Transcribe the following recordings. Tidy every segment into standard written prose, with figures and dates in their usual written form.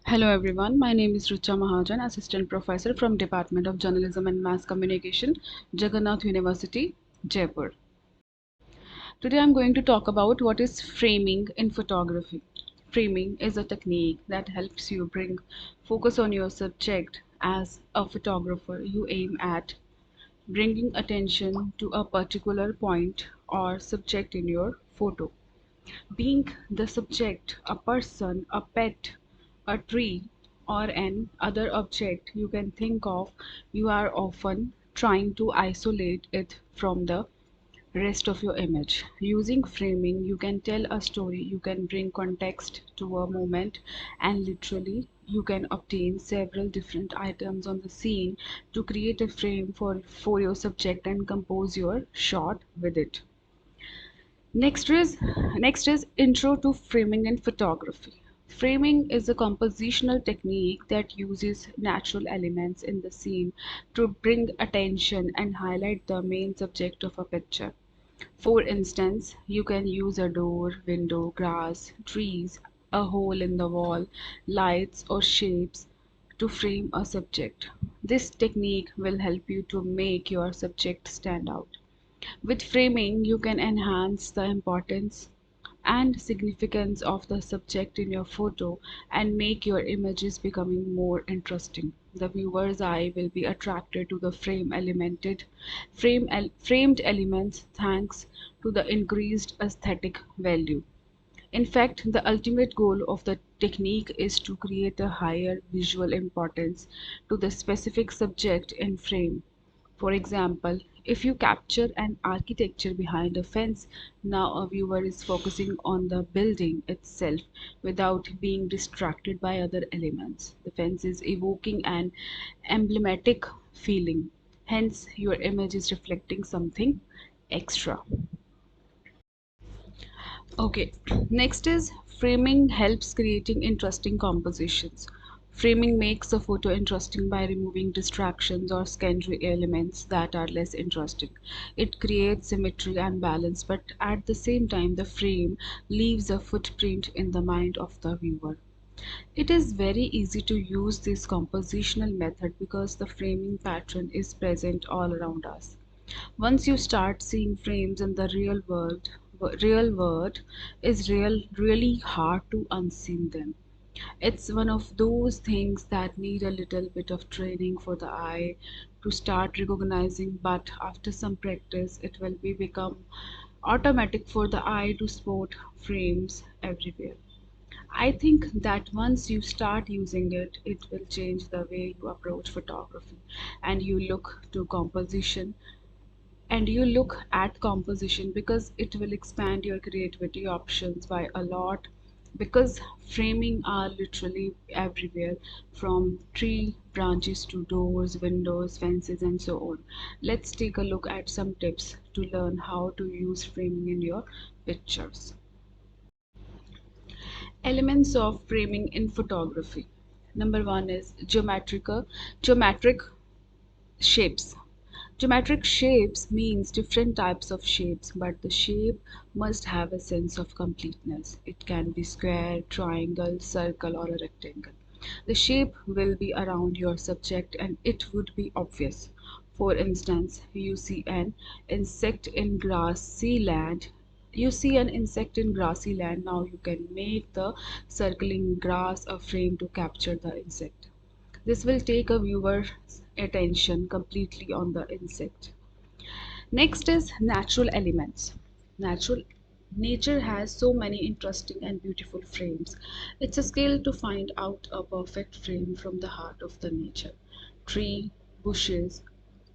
Hello everyone, my name is Richa Mahajan, Assistant Professor from Department of Journalism and Mass Communication, Jagannath University, Jaipur. Today I'm going to talk about what is framing in photography. Framing is a technique that helps you bring focus on your subject. As a photographer, you aim at bringing attention to a particular point or subject in your photo. Being the subject, a person, a pet, a tree, or an other object you can think of, you are often trying to isolate it from the rest of your image. Using framing, you can tell a story, you can bring context to a moment, and literally, you can obtain several different items on the scene to create a frame for your subject and compose your shot with it. Next is intro to framing in photography. Framing is a compositional technique that uses natural elements in the scene to bring attention and highlight the main subject of a picture. For instance, you can use a door, window, grass, trees, a hole in the wall, lights or shapes to frame a subject. This technique will help you to make your subject stand out. With framing, you can enhance the importance and significance of the subject in your photo and make your images becoming more interesting. The viewer's eye will be attracted to the framed elements thanks to the increased aesthetic value. In fact, the ultimate goal of the technique is to create a higher visual importance to the specific subject in frame. For example, if you capture an architecture behind a fence, now a viewer is focusing on the building itself without being distracted by other elements. The fence is evoking an emblematic feeling. Hence, your image is reflecting something extra. Okay, next is framing helps creating interesting compositions. Framing makes a photo interesting by removing distractions or secondary elements that are less interesting. It creates symmetry and balance, but at the same time, the frame leaves a footprint in the mind of the viewer. It is very easy to use this compositional method because the framing pattern is present all around us. Once you start seeing frames in the real world is really hard to unseen them. It's one of those things that need a little bit of training for the eye to start recognizing, but after some practice it will be become automatic for the eye to spot frames everywhere. I think that once you start using it, it will change the way you approach photography and you look at composition because it will expand your creativity options by a lot, because framing are literally everywhere, from tree branches to doors, windows, fences, and so on. Let's take a look at some tips to learn how to use framing in your pictures. Elements of framing in photography. Number one is geometric shapes. Geometric shapes means different types of shapes, but the shape must have a sense of completeness. It can be square, triangle, circle, or a rectangle. The shape will be around your subject and it would be obvious. For instance, insect in grassy land. You see an insect in grassy land. Now you can make the circling grass a frame to capture the insect. This will take a viewer's attention completely on the insect. Next is natural elements. Natural Nature has so many interesting and beautiful frames. It's a skill to find out a perfect frame from the heart of the nature. Tree, bushes,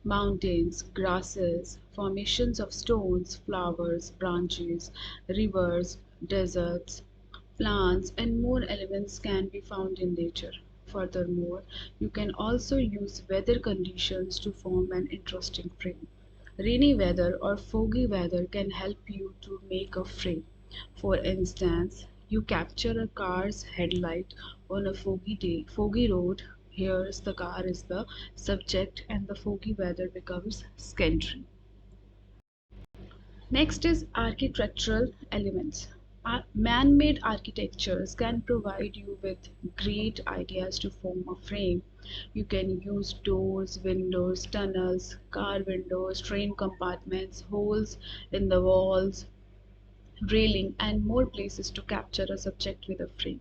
mountains, grasses, formations of stones, flowers, branches, rivers, deserts, plants, and more elements can be found in nature. Furthermore, you can also use weather conditions to form an interesting frame. Rainy weather or foggy weather can help you to make a frame. For instance, you capture a car's headlight on a foggy road. Here's the car is the subject and the foggy weather becomes secondary. Next is architectural elements. Man-made architectures can provide you with great ideas to form a frame. You can use doors, windows, tunnels, car windows, train compartments, holes in the walls, railing, and more places to capture a subject with a frame.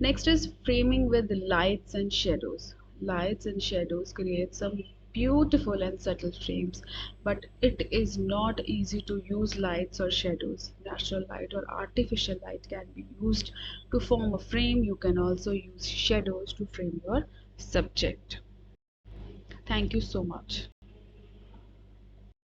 Next is framing with lights and shadows. Lights and shadows create some beautiful and subtle frames, but it is not easy to use lights or shadows. Natural light or artificial light can be used to form a frame. You can also use shadows to frame your subject. Thank you so much.